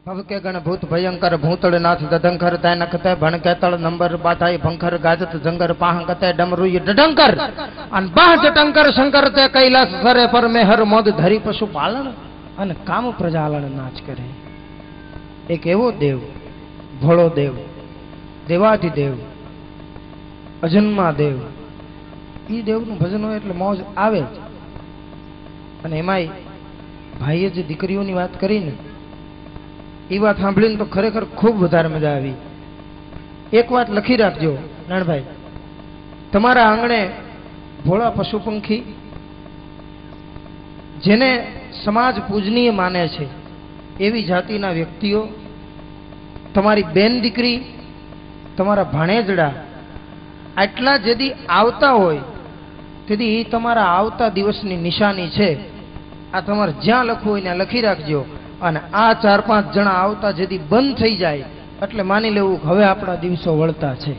भव के गण भूत भयंकर भूतड़ नाथ दधंकर तय नखते भण केतल नंबर बाताई भंकर गाजत जंगर पाह कते डमरुय डडंकर अन बाह जटंकर शंकर ते कैलास सरे पर में हर मोद धरी पशु पालन अन काम प्रजालन नाच करे। एक एवो देव भोळो देव देवाधिदेव अजन्मा देव ई देवનું ભજન હોય એટલે મોજ આવે જ। અને એમાંય ભાઈએ જે દીકરીઓની વાત કરી ને એ વાત સાંભળીને તો ખરેખર ખૂબ વધારે મજા આવી। એક વાત લખી રાખજો નાનભાઈ, તમારા આંગણે ભોળા પશુ પંખી જેને સમાજ પૂજનીય માને છે એવી જાતિના વ્યક્તિઓ, તમારી બેન દીકરી, તમારા ભાણેજડા આટલા જેદી આવતા હોય તેથી એ તમારા આવતા દિવસની નિશાની છે। આ તમારે જ્યાં લખવું હોય ત્યાં લખી રાખજો। અને આ 4-5 જણા આવતા જેથી બંધ થઈ જાય એટલે માની લેવું હવે આપણા દિવસો વળતા છે।